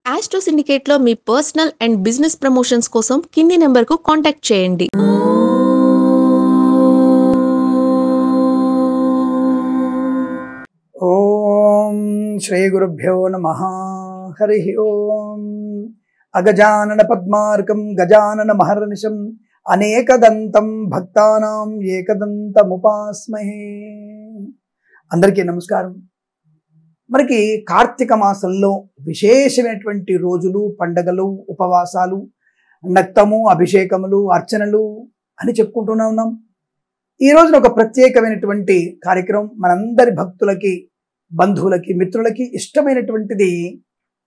Astro సిండికేట్లో మీ personal and business promotions కోసం కింది నెంబర్కు కాంటాక్ట్ చేయండి. ఓం శ్రీ గురుభ్యో నమః. హరి ఓం. అగజానన పద్మార్కం గజానన మహర్నిశం అనేకదంతం భక్తానాం ఏకదంతముపాస్మహే. అందరికీ నమస్కారం. మనకి కార్తీక మాసంలో విశేషమైనటువంటి రోజులు, పండగలు, ఉపవాసాలు, నక్తము, అభిషేకములు, అర్చనలు అని చెప్పుకుంటూనే ఉన్నాం. ఈ రోజున ఒక ప్రత్యేకమైనటువంటి కార్యక్రమం మనందరి భక్తులకి, బంధువులకి, మిత్రులకి ఇష్టమైనటువంటిది.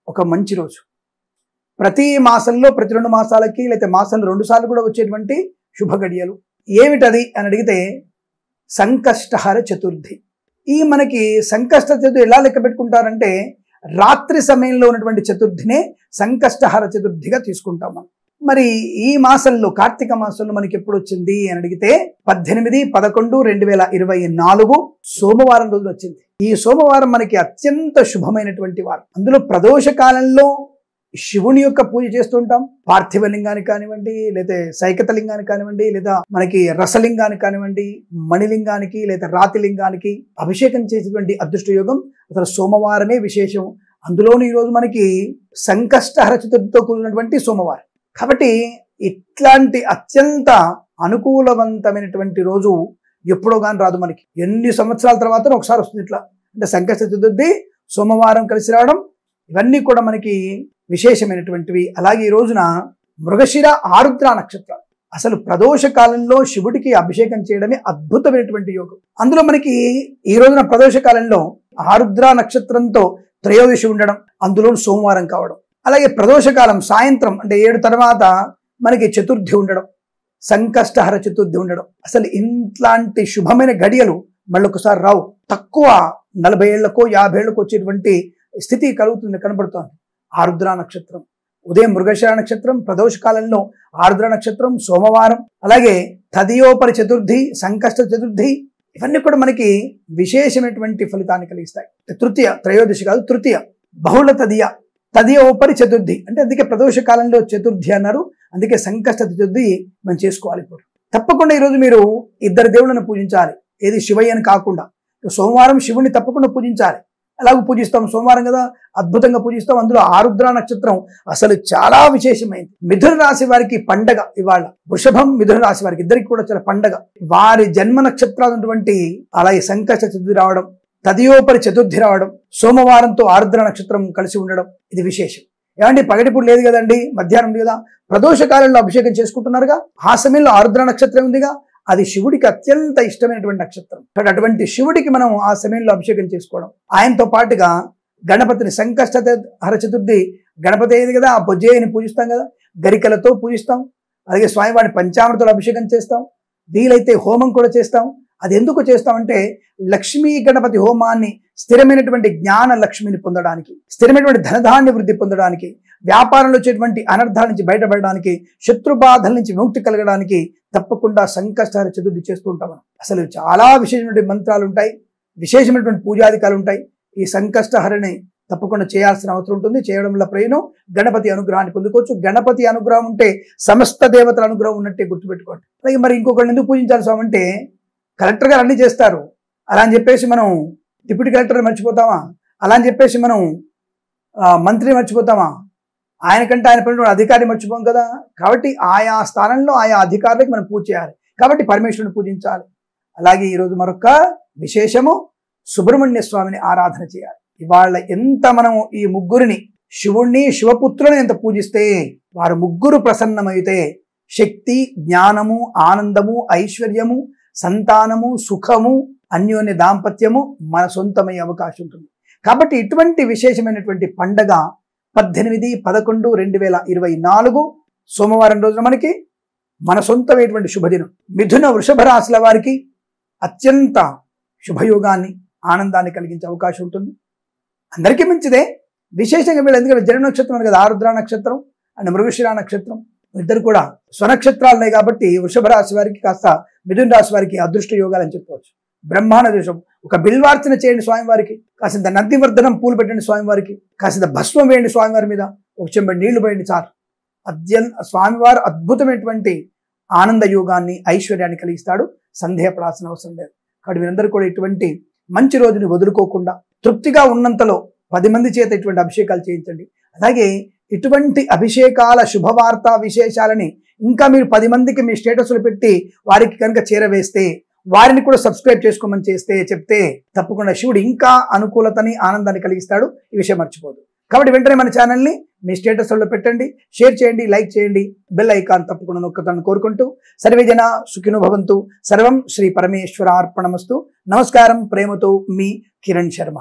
ఒక మంచి రోజు ప్రతి మాసంలో, ప్రతి 2 మాసాలకి లేకపోతే మాసంలో 2 సార్లు కూడా వచ్చేటువంటి శుభ గడియలు. ఏమిటది అని అడిగితే సంకష్టహర చతుర్థి. ఈ మనకి సంకష్ట చతుర్థి ఎలా లెక్క పెట్టుకుంటారంటే రాత్రి సమయంలో ఉన్నటువంటి చతుర్థినే సంకష్టహర చతుర్థిగా తీసుకుంటాం మనం. మరి ఈ మాసంలో, కార్తీక మాసంలో మనకి ఎప్పుడు వచ్చింది అని అడిగితే 18/11/2024 సోమవారం రోజు వచ్చింది. ఈ సోమవారం మనకి అత్యంత శుభమైనటువంటి వారం. అందులో ప్రదోష కాలంలో శివుని యొక్క పూజ చేస్తుంటాం. పార్థివ లింగానికి కానివ్వండి, లేదా సైకత లింగానికి కానివ్వండి, లేదా మనకి రసలింగానికి కానివ్వండి, మణిలింగానికి లేదా రాతి లింగానికి అభిషేకం చేసేటువంటి అదృష్ట యోగం అసలు సోమవారమే విశేషం. అందులోనూ ఈరోజు మనకి సంకష్టహర చతుర్థితో కూడినటువంటి సోమవారం కాబట్టి ఇట్లాంటి అత్యంత అనుకూలవంతమైనటువంటి రోజు ఎప్పుడో కానీ రాదు. మనకి ఎన్ని సంవత్సరాల తర్వాత ఒకసారి వస్తుంది ఇట్లా. అంటే సంకష్ట చతుర్థి, సోమవారం కలిసి రావడం, ఇవన్నీ కూడా మనకి విశేషమైనటువంటివి. అలాగే ఈ రోజున మృగశిర ఆరుద్ర నక్షత్రం. అసలు ప్రదోష కాలంలో శివుడికి అభిషేకం చేయడమే అద్భుతమైనటువంటి యోగం. అందులో మనకి ఈ రోజున ప్రదోష కాలంలో ఆరుద్ర నక్షత్రంతో త్రయోదశి ఉండడం, అందులో సోమవారం కావడం, అలాగే ప్రదోషకాలం సాయంత్రం అంటే 7 తర్వాత మనకి చతుర్థి ఉండడం, సంకష్టహర చతుర్థి ఉండడం. అసలు ఇట్లాంటి శుభమైన గడియలు మళ్ళొకసారి రావు. తక్కువ 40 ఏళ్లకో 50 ఏళ్లకో వచ్చేటువంటి స్థితి కలుగుతుంది, కనబడుతోంది. ఆరుద్ర నక్షత్రం, ఉదయం మృగశిర నక్షత్రం, ప్రదోష కాలంలో ఆరుద్ర నక్షత్రం, సోమవారం, అలాగే తదియోపరి చతుర్థి, సంకష్ట చతుర్థి, ఇవన్నీ కూడా మనకి విశేషమైనటువంటి ఫలితాన్ని కలిగిస్తాయి. తృతీయ, త్రయోదశి కాదు, తృతీయ, బహుళ తదియోపరి చతుర్థి అంటే అందుకే ప్రదోష కాలంలో చతుర్థి అన్నారు. అందుకే సంకష్ట చతుర్థి మనం చేసుకోవాలి. ఇప్పుడు తప్పకుండా ఈరోజు మీరు 2 దేవుళ్ళను పూజించాలి. ఏది శివయ్యని కాకుండా సోమవారం శివుని తప్పకుండా పూజించాలి. అలాగూ పూజిస్తాం, సోమవారం కదా అద్భుతంగా పూజిస్తాం. అందులో ఆరుద్ర నక్షత్రం అసలు చాలా విశేషమైంది. మిథున రాశి వారికి పండగ ఇవాళ. వృషభం, మిథున రాశి వారికి ఇద్దరికి కూడా చాలా పండగ. వారి జన్మ నక్షత్రాలు ఉన్నటువంటి అలాగే సంకష్ట చతుర్థి రావడం, తదియోపరి చతుర్థి రావడం, సోమవారంతో ఆరుద్ర నక్షత్రం కలిసి ఉండడం, ఇది విశేషం. ఏమంటే పగటిపూట లేదు కదండి, మధ్యాహ్నం ఉంది కదా, ప్రదోష కాలంలో అభిషేకం చేసుకుంటున్నారుగా, ఆ సమయంలో ఆరుద్ర నక్షత్రం ఉందిగా, అది శివుడికి అత్యంత ఇష్టమైనటువంటి నక్షత్రం. అటువంటి శివుడికి మనం ఆ సమయంలో అభిషేకం చేసుకోవడం, ఆయనతో పాటుగా గణపతిని సంకష్టహర చతుర్థి గణపతి అయ్యేది కదా, ఆ బొజ్జేయని పూజిస్తాం కదా, గరికలతో పూజిస్తాం. అలాగే స్వామివారిని పంచామృతాలు అభిషేకం చేస్తాం, వీలైతే హోమం కూడా చేస్తాం. అది ఎందుకు చేస్తామంటే లక్ష్మీ గణపతి హోమాన్ని స్థిరమైనటువంటి జ్ఞాన లక్ష్మిని పొందడానికి, స్థిరమైనటువంటి ధనధాన్య వృద్ధి పొందడానికి, వ్యాపారంలో వచ్చేటువంటి అనర్థాల నుంచి బయటపడడానికి, శత్రుబాధల నుంచి విముక్తి కలగడానికి తప్పకుండా సంకష్టహర చతుర్థి చేస్తూ ఉంటాం. అసలు చాలా విశేషమైనటువంటి మంత్రాలు ఉంటాయి, విశేషమైనటువంటి పూజాధికాలు ఉంటాయి. ఈ సంకష్టహరని తప్పకుండా చేయాల్సిన అవసరం ఉంటుంది. చేయడం వల్ల ప్రయోజనం, గణపతి అనుగ్రహాన్ని పొందుకోవచ్చు. గణపతి అనుగ్రహం ఉంటే సమస్త దేవతల అనుగ్రహం ఉన్నట్టే గుర్తుపెట్టుకోండి. అలాగే మరి ఇంకొకరిని ఎందుకు పూజించాల్సి అంటే కలెక్టర్ గారు అన్నీ చేస్తారు, అలా అని చెప్పేసి మనం డిప్యూటీ కలెక్టర్ మర్చిపోతామా? అలా అని చెప్పేసి మనం మంత్రిని మర్చిపోతామా? ఆయనకంటే ఆయన పని అధికారిని మర్చిపోం కదా. కాబట్టి ఆయా స్థానంలో ఆయా అధికారులకు మనం పూజ చేయాలి. కాబట్టి పరమేశ్వరుని పూజించాలి. అలాగే ఈరోజు మరొక విశేషము, సుబ్రహ్మణ్య స్వామిని ఆరాధన చేయాలి. ఇవాళ ఎంత మనం ఈ ముగ్గురిని, శివుణ్ణి, శివపుత్రుని ఎంత పూజిస్తే, వారు ముగ్గురు ప్రసన్నమైతే శక్తి, జ్ఞానము, ఆనందము, ఐశ్వర్యము, సంతానము, సుఖము, అన్యోన్య దాంపత్యము మన సొంతమయ్యే అవకాశం ఉంటుంది. కాబట్టి ఇటువంటి విశేషమైనటువంటి పండగ 18/11/2024 సోమవారం రోజున మనకి మన సొంతమైనటువంటి శుభదినం. మిథున, వృషభ రాశుల వారికి అత్యంత శుభయోగాన్ని, ఆనందాన్ని కలిగించే అవకాశం ఉంటుంది. అందరికీ మంచిదే. విశేషంగా వీళ్ళు ఎందుకంటే జన్మ నక్షత్రం కదా, ఆరుద్ర నక్షత్రం అండ్ మృగశిర నక్షత్రం ఇద్దరు కూడా స్వనక్షత్రాలు ఉన్నాయి. కాబట్టి వృషభ రాశి వారికి కాస్త, మిథున రాశి వారికి అదృష్ట యోగాలు అని చెప్పవచ్చు. బ్రహ్మాండ దోషం. ఒక బిల్వార్చన చేయండి స్వామివారికి, కాసింత నందివర్ధనం పూలు పెట్టండి స్వామివారికి, కాసింత భస్మం వేయండి స్వామివారి మీద, ఒక చెంబడి నీళ్లు పోయండి చాలు. స్వామివారు అద్భుతమైనటువంటి ఆనంద యోగాన్ని, ఐశ్వర్యాన్ని కలిగిస్తాడు. సందేహపడాల్సిన అవసరం లేదు. కాబట్టి మీరందరూ కూడా ఇటువంటి మంచి రోజుని వదులుకోకుండా తృప్తిగా ఉన్నంతలో 10 మంది చేత ఇటువంటి అభిషేకాలు చేయించండి. అలాగే ఇటువంటి అభిషేకాల శుభవార్త విశేషాలని ఇంకా మీరు 10 మందికి మీ స్టేటస్లు పెట్టి వారికి కనుక చేరవేస్తే, వారిని కూడా సబ్స్క్రైబ్ చేసుకోమని చెప్తే తప్పకుండా శివుడు ఇంకా అనుకూలతని, ఆనందాన్ని కలిగిస్తాడు. ఈ విషయం మర్చిపోదు. కాబట్టి వెంటనే మన ఛానల్ని మీ స్టేటస్లో పెట్టండి, షేర్ చేయండి, లైక్ చేయండి, బెల్ ఐకాన్ తప్పకుండా నొక్కతాను కోరుకుంటూ సర్వే జన సుఖినో భవంతు. సర్వం శ్రీ పరమేశ్వర అర్పణమస్తు. నమస్కారం. ప్రేమతో మీ కిరణ్ శర్మ.